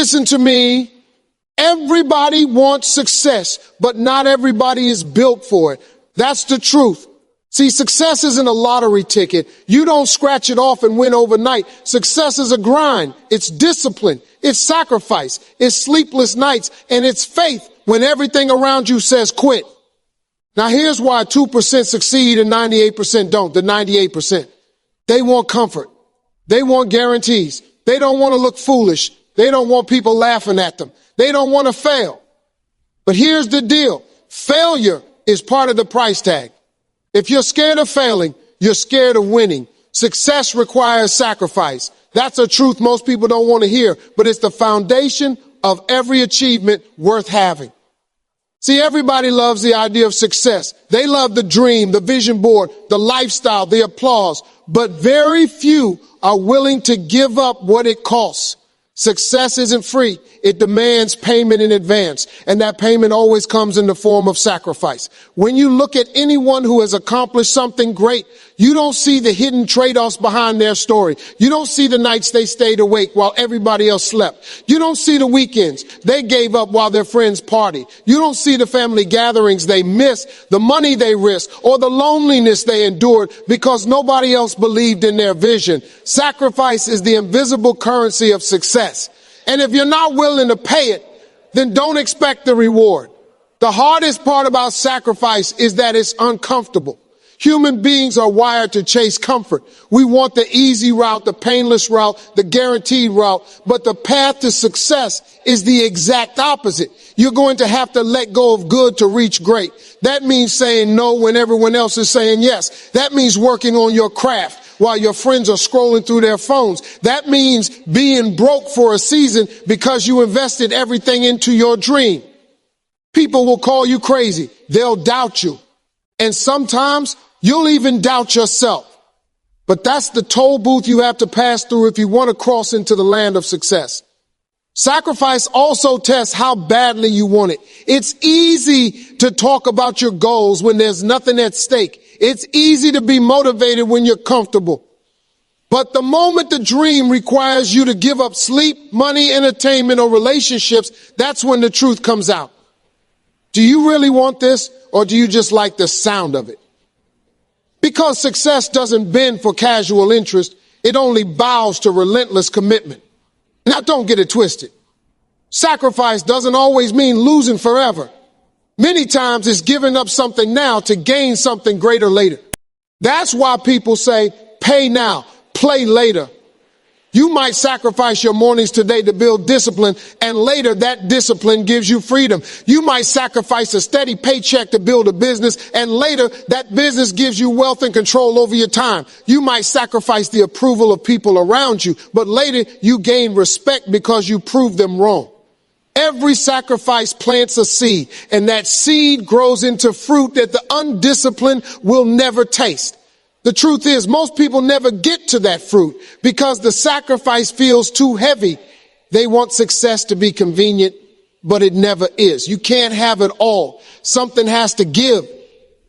Listen to me. Everybody wants success, but not everybody is built for it. That's the truth. See, success isn't a lottery ticket. You don't scratch it off and win overnight. Success is a grind. It's discipline. It's sacrifice. It's sleepless nights. And it's faith when everything around you says quit. Now, here's why 2% succeed and 98% don't. The 98%. They want comfort. They want guarantees. They don't want to look foolish. They don't want people laughing at them. They don't want to fail. But here's the deal. Failure is part of the price tag. If you're scared of failing, you're scared of winning. Success requires sacrifice. That's a truth most people don't want to hear, but it's the foundation of every achievement worth having. See, everybody loves the idea of success. They love the dream, the vision board, the lifestyle, the applause, but very few are willing to give up what it costs. Success isn't free. It demands payment in advance, and that payment always comes in the form of sacrifice. When you look at anyone who has accomplished something great, you don't see the hidden trade-offs behind their story. You don't see the nights they stayed awake while everybody else slept. You don't see the weekends they gave up while their friends partied. You don't see the family gatherings they missed, the money they risked, or the loneliness they endured because nobody else believed in their vision. Sacrifice is the invisible currency of success. And if you're not willing to pay it, then don't expect the reward. The hardest part about sacrifice is that it's uncomfortable. Human beings are wired to chase comfort. We want the easy route, the painless route, the guaranteed route. But the path to success is the exact opposite. You're going to have to let go of good to reach great. That means saying no when everyone else is saying yes. That means working on your craft while your friends are scrolling through their phones. That means being broke for a season because you invested everything into your dream. People will call you crazy. They'll doubt you. And sometimes you'll even doubt yourself. But that's the toll booth you have to pass through if you want to cross into the land of success. Sacrifice also tests how badly you want it. It's easy to talk about your goals when there's nothing at stake. It's easy to be motivated when you're comfortable. But the moment the dream requires you to give up sleep, money, entertainment, or relationships, that's when the truth comes out. Do you really want this, or do you just like the sound of it? Because success doesn't bend for casual interest, it only bows to relentless commitment. Now, don't get it twisted. Sacrifice doesn't always mean losing forever. Many times it's giving up something now to gain something greater later. That's why people say, pay now, play later. You might sacrifice your mornings today to build discipline, and later that discipline gives you freedom. You might sacrifice a steady paycheck to build a business, and later that business gives you wealth and control over your time. You might sacrifice the approval of people around you, but later you gain respect because you proved them wrong. Every sacrifice plants a seed, and that seed grows into fruit that the undisciplined will never taste. The truth is, most people never get to that fruit because the sacrifice feels too heavy. They want success to be convenient, but it never is. You can't have it all. Something has to give.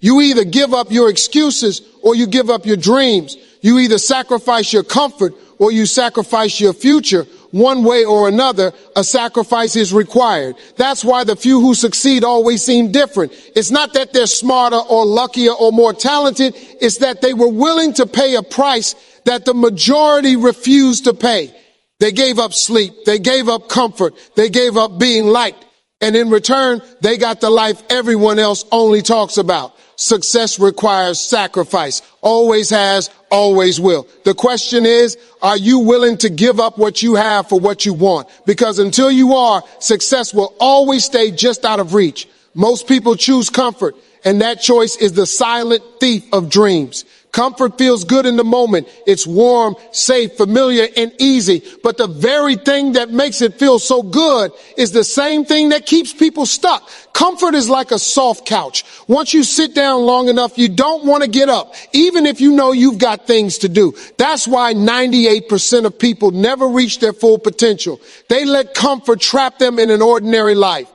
You either give up your excuses or you give up your dreams. You either sacrifice your comfort or you sacrifice your future. One way or another, a sacrifice is required. That's why the few who succeed always seem different. It's not that they're smarter or luckier or more talented. It's that they were willing to pay a price that the majority refused to pay. They gave up sleep. They gave up comfort. They gave up being liked. And in return, they got the life everyone else only talks about. Success requires sacrifice. Always has, always will. The question is, are you willing to give up what you have for what you want? Because until you are, success will always stay just out of reach. Most people choose comfort, and that choice is the silent thief of dreams. Comfort feels good in the moment. It's warm, safe, familiar, and easy. But the very thing that makes it feel so good is the same thing that keeps people stuck. Comfort is like a soft couch. Once you sit down long enough, you don't want to get up, even if you know you've got things to do. That's why 98% of people never reach their full potential. They let comfort trap them in an ordinary life.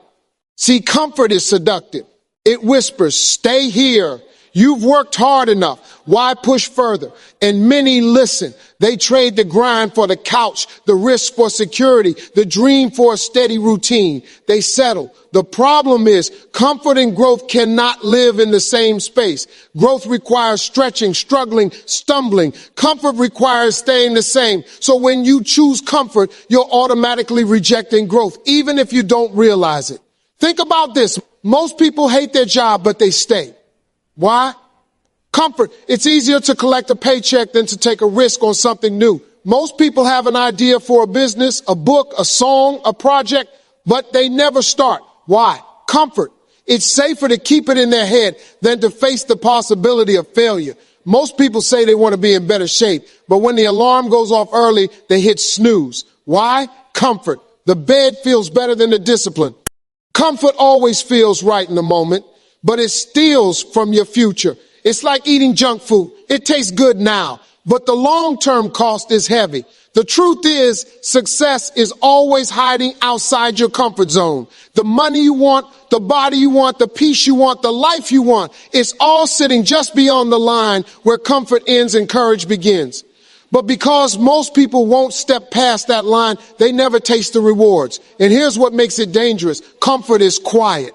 See, comfort is seductive. It whispers, stay here. You've worked hard enough. Why push further? And many listen. They trade the grind for the couch, the risk for security, the dream for a steady routine. They settle. The problem is comfort and growth cannot live in the same space. Growth requires stretching, struggling, stumbling. Comfort requires staying the same. So when you choose comfort, you're automatically rejecting growth, even if you don't realize it. Think about this. Most people hate their job, but they stay. Why? Comfort. It's easier to collect a paycheck than to take a risk on something new. Most people have an idea for a business, a book, a song, a project, but they never start. Why? Comfort. It's safer to keep it in their head than to face the possibility of failure. Most people say they want to be in better shape, but when the alarm goes off early, they hit snooze. Why? Comfort. The bed feels better than the discipline. Comfort always feels right in the moment, but it steals from your future. It's like eating junk food. It tastes good now, but the long-term cost is heavy. The truth is, success is always hiding outside your comfort zone. The money you want, the body you want, the peace you want, the life you want, it's all sitting just beyond the line where comfort ends and courage begins. But because most people won't step past that line, they never taste the rewards. And here's what makes it dangerous. Comfort is quiet.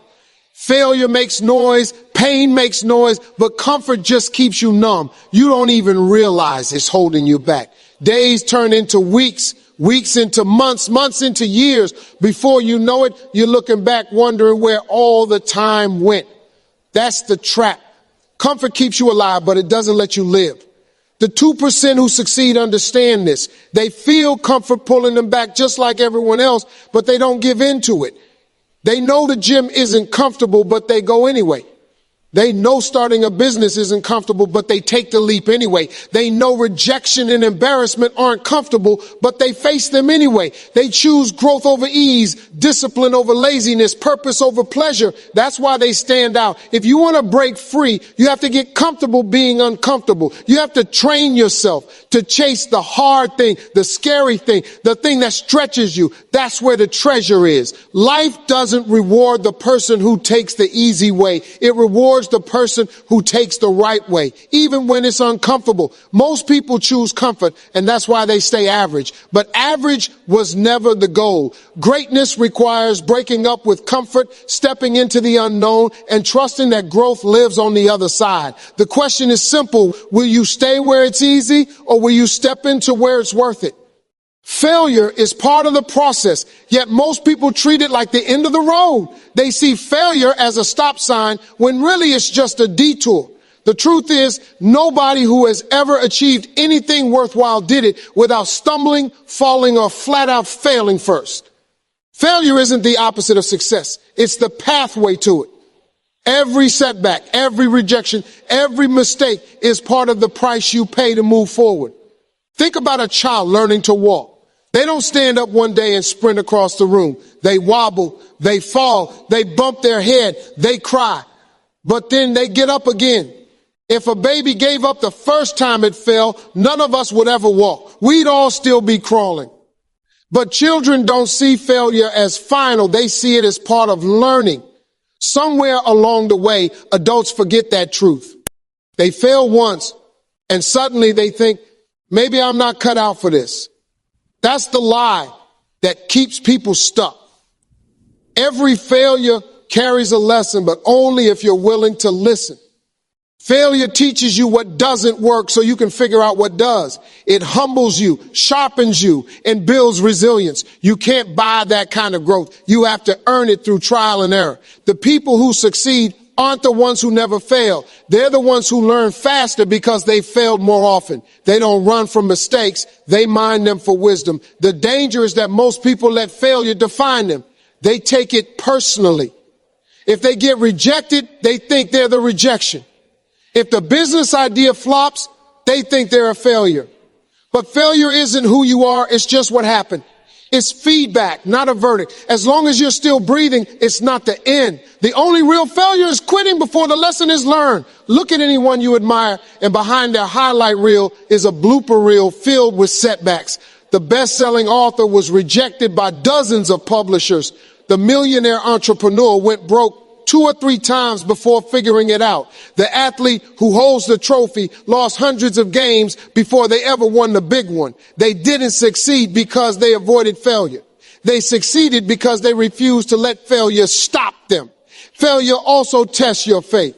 Failure makes noise, pain makes noise, but comfort just keeps you numb. You don't even realize it's holding you back. Days turn into weeks, weeks into months, months into years. Before you know it, you're looking back wondering where all the time went. That's the trap. Comfort keeps you alive, but it doesn't let you live. The 2% who succeed understand this. They feel comfort pulling them back just like everyone else, but they don't give in to it. They know the gym isn't comfortable, but they go anyway. They know starting a business isn't comfortable, but they take the leap anyway. They know rejection and embarrassment aren't comfortable, but they face them anyway. They choose growth over ease, discipline over laziness, purpose over pleasure. That's why they stand out. If you want to break free, you have to get comfortable being uncomfortable. You have to train yourself to chase the hard thing, the scary thing, the thing that stretches you. That's where the treasure is. Life doesn't reward the person who takes the easy way. It rewards the person who takes the right way, even when it's uncomfortable. Most people choose comfort, and that's why they stay average. But average was never the goal. Greatness requires breaking up with comfort, stepping into the unknown, and trusting that growth lives on the other side. The question is simple. Will you stay where it's easy, or will you step into where it's worth it? Failure is part of the process, yet most people treat it like the end of the road. They see failure as a stop sign when really it's just a detour. The truth is, nobody who has ever achieved anything worthwhile did it without stumbling, falling, or flat out failing first. Failure isn't the opposite of success. It's the pathway to it. Every setback, every rejection, every mistake is part of the price you pay to move forward. Think about a child learning to walk. They don't stand up one day and sprint across the room. They wobble, they fall, they bump their head, they cry, but then they get up again. If a baby gave up the first time it fell, none of us would ever walk. We'd all still be crawling. But children don't see failure as final. They see it as part of learning. Somewhere along the way, adults forget that truth. They fail once, and suddenly they think, maybe I'm not cut out for this. That's the lie that keeps people stuck. Every failure carries a lesson, but only if you're willing to listen. Failure teaches you what doesn't work so you can figure out what does. It humbles you, sharpens you, and builds resilience. You can't buy that kind of growth. You have to earn it through trial and error. The people who succeed aren't the ones who never fail. They're the ones who learn faster because they failed more often. They don't run from mistakes. They mine them for wisdom. The danger is that most people let failure define them. They take it personally. If they get rejected, they think they're the rejection. If the business idea flops, they think they're a failure. But failure isn't who you are. It's just what happened. It's feedback, not a verdict. As long as you're still breathing, it's not the end. The only real failure is quitting before the lesson is learned. Look at anyone you admire, and behind their highlight reel is a blooper reel filled with setbacks. The best-selling author was rejected by dozens of publishers. The millionaire entrepreneur went broke 2 or 3 times before figuring it out. The athlete who holds the trophy lost hundreds of games before they ever won the big one. They didn't succeed because they avoided failure. They succeeded because they refused to let failure stop them. Failure also tests your faith.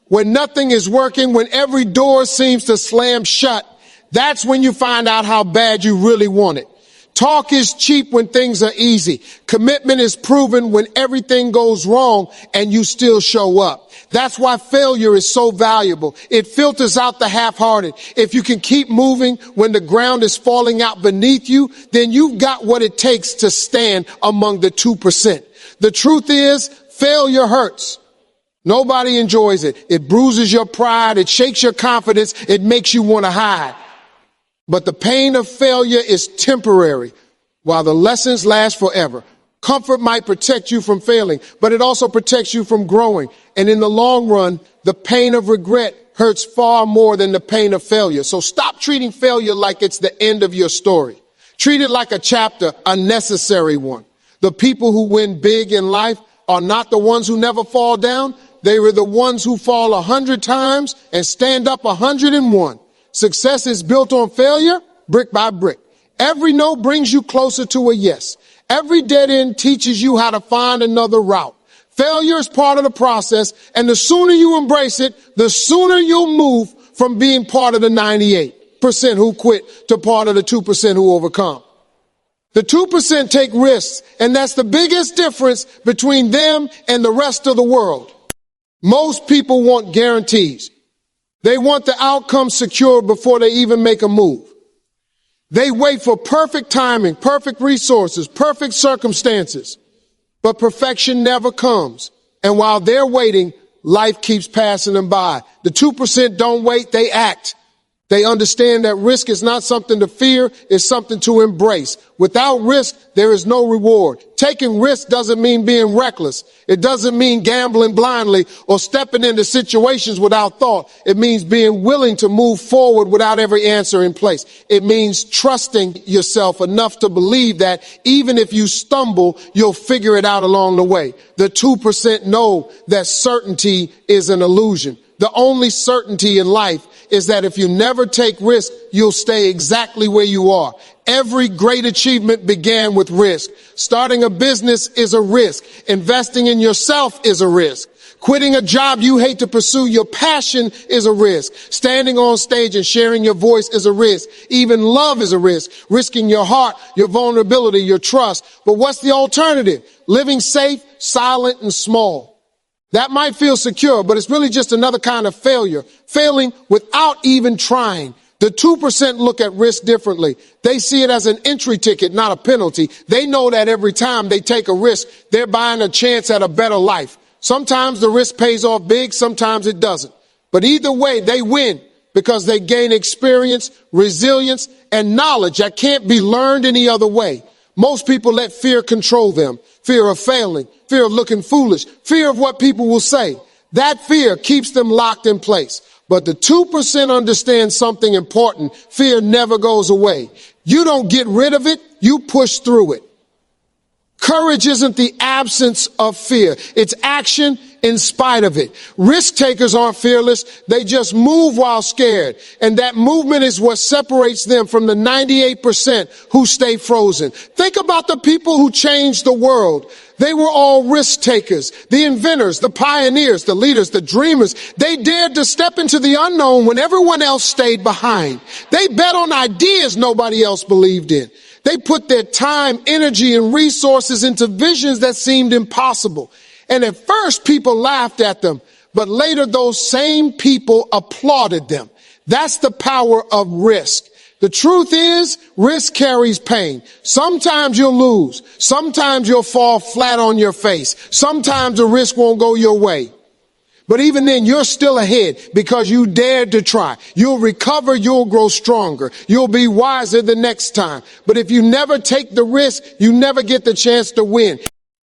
When nothing is working, when every door seems to slam shut, that's when you find out how bad you really want it. Talk is cheap when things are easy. Commitment is proven when everything goes wrong and you still show up. That's why failure is so valuable. It filters out the half-hearted. If you can keep moving when the ground is falling out beneath you, then you've got what it takes to stand among the 2%. The truth is, failure hurts. Nobody enjoys it. It bruises your pride. It shakes your confidence. It makes you want to hide. But the pain of failure is temporary, while the lessons last forever. Comfort might protect you from failing, but it also protects you from growing. And in the long run, the pain of regret hurts far more than the pain of failure. So stop treating failure like it's the end of your story. Treat it like a chapter, a necessary one. The people who win big in life are not the ones who never fall down. They were the ones who fall 100 times and stand up 101. Success is built on failure, brick by brick. Every no brings you closer to a yes. Every dead end teaches you how to find another route. Failure is part of the process, and the sooner you embrace it, the sooner you'll move from being part of the 98% who quit to part of the 2% who overcome. The 2% take risks, and that's the biggest difference between them and the rest of the world. Most people want guarantees. They want the outcome secured before they even make a move. They wait for perfect timing, perfect resources, perfect circumstances. But perfection never comes. And while they're waiting, life keeps passing them by. The 2% don't wait, they act. They understand that risk is not something to fear, it's something to embrace. Without risk, there is no reward. Taking risk doesn't mean being reckless. It doesn't mean gambling blindly or stepping into situations without thought. It means being willing to move forward without every answer in place. It means trusting yourself enough to believe that even if you stumble, you'll figure it out along the way. The 2% know that certainty is an illusion. The only certainty in life is that if you never take risk, you'll stay exactly where you are. Every great achievement began with risk. Starting a business is a risk. Investing in yourself is a risk. Quitting a job you hate to pursue your passion is a risk. Standing on stage and sharing your voice is a risk. Even love is a risk. Risking your heart, your vulnerability, your trust. But what's the alternative? Living safe, silent, and small. That might feel secure, but it's really just another kind of failure. Failing without even trying. The 2% look at risk differently. They see it as an entry ticket, not a penalty. They know that every time they take a risk, they're buying a chance at a better life. Sometimes the risk pays off big, sometimes it doesn't. But either way, they win because they gain experience, resilience, and knowledge that can't be learned any other way. Most people let fear control them. Fear of failing, fear of looking foolish, fear of what people will say. That fear keeps them locked in place. But the 2% understand something important. Fear never goes away. You don't get rid of it, you push through it. Courage isn't the absence of fear. It's action in spite of it. Risk takers aren't fearless. They just move while scared. And that movement is what separates them from the 98% who stay frozen. Think about the people who changed the world. They were all risk takers, the inventors, the pioneers, the leaders, the dreamers. They dared to step into the unknown when everyone else stayed behind. They bet on ideas nobody else believed in. They put their time, energy, and resources into visions that seemed impossible. And at first, people laughed at them, but later those same people applauded them. That's the power of risk. The truth is, risk carries pain. Sometimes you'll lose. Sometimes you'll fall flat on your face. Sometimes the risk won't go your way. But even then, you're still ahead because you dared to try. You'll recover, you'll grow stronger. You'll be wiser the next time. But if you never take the risk, you never get the chance to win.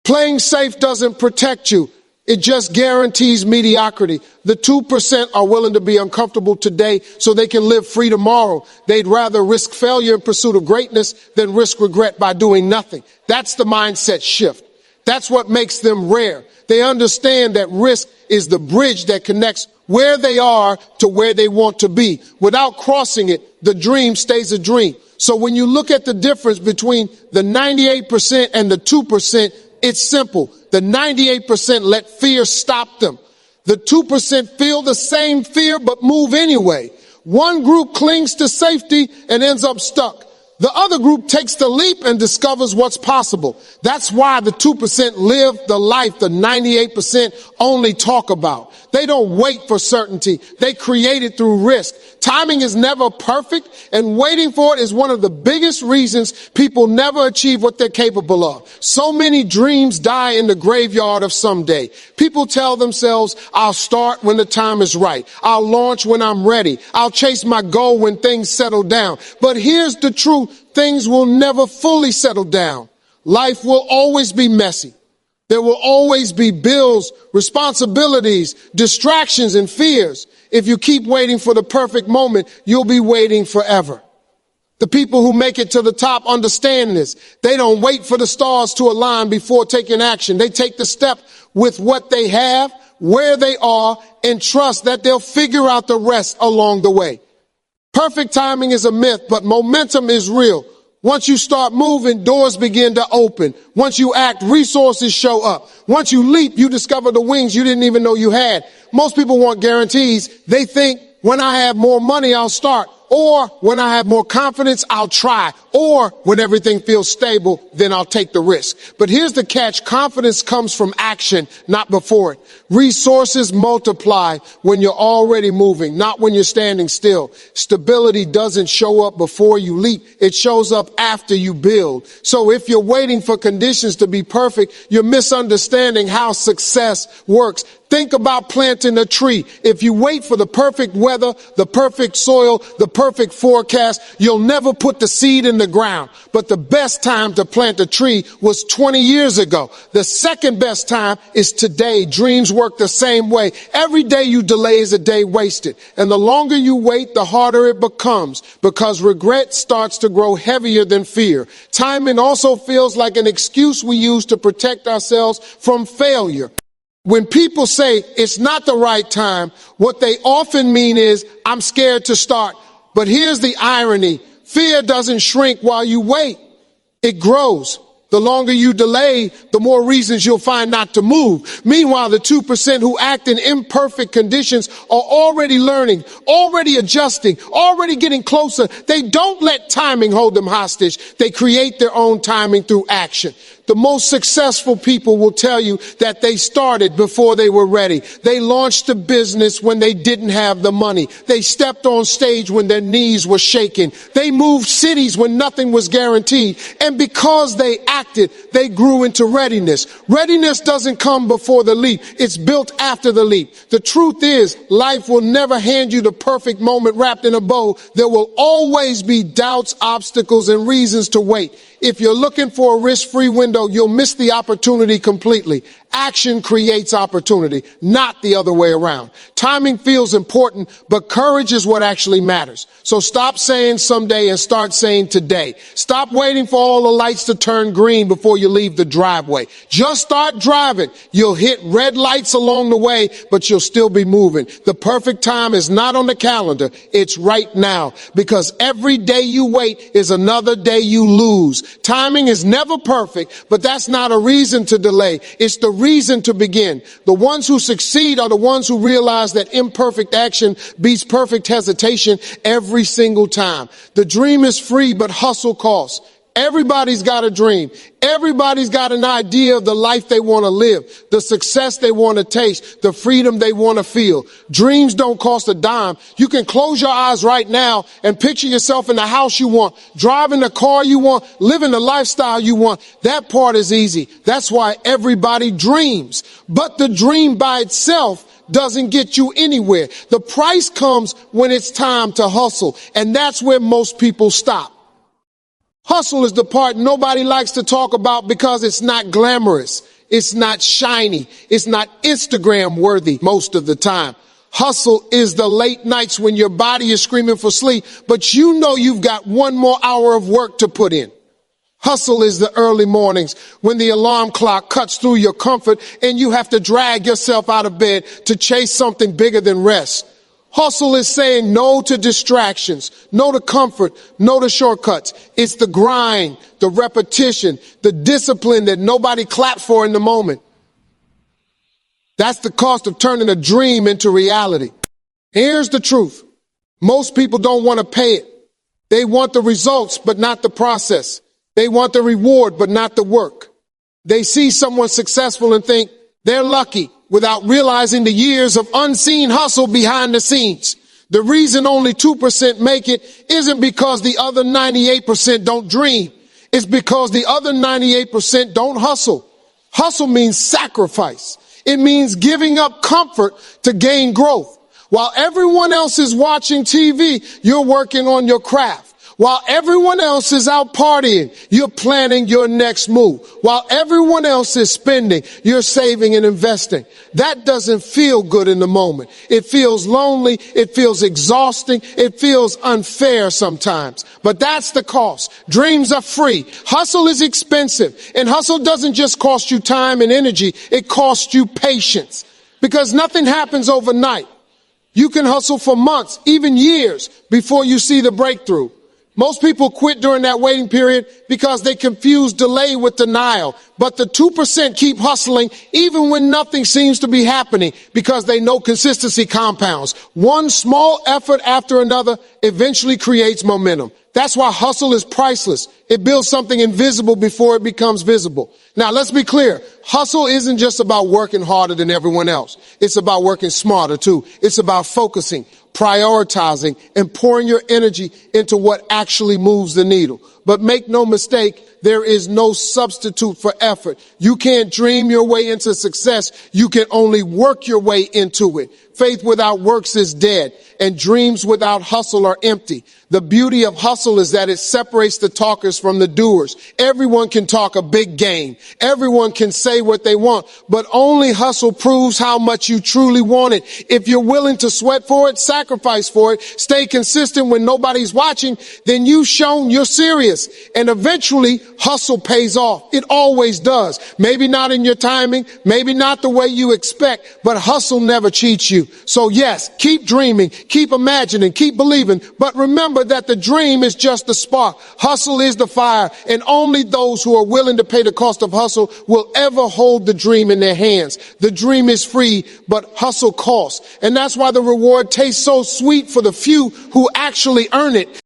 Playing safe doesn't protect you. It just guarantees mediocrity. The 2% are willing to be uncomfortable today so they can live free tomorrow. They'd rather risk failure in pursuit of greatness than risk regret by doing nothing. That's the mindset shift. That's what makes them rare. They understand that risk is the bridge that connects where they are to where they want to be. Without crossing it, the dream stays a dream. So when you look at the difference between the 98% and the 2%, it's simple. The 98% let fear stop them. The 2% feel the same fear but move anyway. One group clings to safety and ends up stuck. The other group takes the leap and discovers what's possible. That's why the 2% live the life the 98% only talk about. They don't wait for certainty. They create it through risk. Timing is never perfect, and waiting for it is one of the biggest reasons people never achieve what they're capable of. So many dreams die in the graveyard of someday. People tell themselves, I'll start when the time is right. I'll launch when I'm ready. I'll chase my goal when things settle down. But here's the truth. Things will never fully settle down. Life will always be messy. There will always be bills, responsibilities, distractions, and fears. If you keep waiting for the perfect moment, you'll be waiting forever. The people who make it to the top understand this. They don't wait for the stars to align before taking action. They take the step with what they have, where they are, and trust that they'll figure out the rest along the way. Perfect timing is a myth, but momentum is real. Once you start moving, doors begin to open. Once you act, resources show up. Once you leap, you discover the wings you didn't even know you had. Most people want guarantees. They think, when I have more money, I'll start. Or when I have more confidence, I'll try. Or when everything feels stable, then I'll take the risk. But here's the catch. Confidence comes from action, not before it. Resources multiply when you're already moving, not when you're standing still. Stability doesn't show up before you leap. It shows up after you build. So if you're waiting for conditions to be perfect, you're misunderstanding how success works. Think about planting a tree. If you wait for the perfect weather, the perfect soil, the perfect forecast, you'll never put the seed in the ground. But the best time to plant a tree was 20 years ago. The second best time is today. Dreams work the same way. Every day you delay is a day wasted. And the longer you wait, the harder it becomes, because regret starts to grow heavier than fear. Timing also feels like an excuse we use to protect ourselves from failure. When people say it's not the right time, what they often mean is, I'm scared to start. But here's the irony. Fear doesn't shrink while you wait. It grows. The longer you delay, the more reasons you'll find not to move. Meanwhile, the 2% who act in imperfect conditions are already learning, already adjusting, already getting closer. They don't let timing hold them hostage. They create their own timing through action. The most successful people will tell you that they started before they were ready. They launched a business when they didn't have the money. They stepped on stage when their knees were shaking. They moved cities when nothing was guaranteed. And because they acted, they grew into readiness. Readiness doesn't come before the leap. It's built after the leap. The truth is, life will never hand you the perfect moment wrapped in a bow. There will always be doubts, obstacles, and reasons to wait. If you're looking for a risk-free window, you'll miss the opportunity completely. Action creates opportunity, not the other way around. Timing feels important, but courage is what actually matters. So stop saying someday and start saying today. Stop waiting for all the lights to turn green before you leave the driveway. Just start driving. You'll hit red lights along the way, but you'll still be moving. The perfect time is not on the calendar. It's right now, because every day you wait is another day you lose. Timing is never perfect, but that's not a reason to delay. It's the reason to begin. The ones who succeed are the ones who realize that imperfect action beats perfect hesitation every single time. The dream is free, but hustle costs. Everybody's got a dream. Everybody's got an idea of the life they want to live, the success they want to taste, the freedom they want to feel. Dreams don't cost a dime. You can close your eyes right now and picture yourself in the house you want, driving the car you want, living the lifestyle you want. That part is easy. That's why everybody dreams. But the dream by itself doesn't get you anywhere. The price comes when it's time to hustle, and that's where most people stop. Hustle is the part nobody likes to talk about because it's not glamorous. It's not shiny. It's not Instagram worthy most of the time. Hustle is the late nights when your body is screaming for sleep, but you know you've got one more hour of work to put in. Hustle is the early mornings when the alarm clock cuts through your comfort and you have to drag yourself out of bed to chase something bigger than rest. Hustle is saying no to distractions, no to comfort, no to shortcuts. It's the grind, the repetition, the discipline that nobody claps for in the moment. That's the cost of turning a dream into reality. Here's the truth. Most people don't want to pay it. They want the results, but not the process. They want the reward, but not the work. They see someone successful and think they're lucky without realizing the years of unseen hustle behind the scenes. The reason only 2% make it isn't because the other 98% don't dream. It's because the other 98% don't hustle. Hustle means sacrifice. It means giving up comfort to gain growth. While everyone else is watching TV, you're working on your craft. While everyone else is out partying, you're planning your next move. While everyone else is spending, you're saving and investing. That doesn't feel good in the moment. It feels lonely. It feels exhausting. It feels unfair sometimes. But that's the cost. Dreams are free. Hustle is expensive. And hustle doesn't just cost you time and energy. It costs you patience. Because nothing happens overnight. You can hustle for months, even years, before you see the breakthrough. Most people quit during that waiting period because they confuse delay with denial. But the 2% keep hustling even when nothing seems to be happening because they know consistency compounds. One small effort after another eventually creates momentum. That's why hustle is priceless. It builds something invisible before it becomes visible. Now, let's be clear. Hustle isn't just about working harder than everyone else. It's about working smarter, too. It's about focusing, prioritizing, and pouring your energy into what actually moves the needle. But make no mistake, there is no substitute for effort. You can't dream your way into success. You can only work your way into it. Faith without works is dead, and dreams without hustle are empty. The beauty of hustle is that it separates the talkers from the doers. Everyone can talk a big game. Everyone can say what they want, but only hustle proves how much you truly want it. If you're willing to sweat for it, sacrifice for it, stay consistent when nobody's watching, then you've shown you're serious. And eventually, hustle pays off. It always does. Maybe not in your timing, maybe not the way you expect, but hustle never cheats you. So yes, keep dreaming, keep imagining, keep believing, but remember that the dream is just the spark. Hustle is the fire, and only those who are willing to pay the cost of hustle will ever hold the dream in their hands. The dream is free, but hustle costs. And that's why the reward tastes so sweet for the few who actually earn it.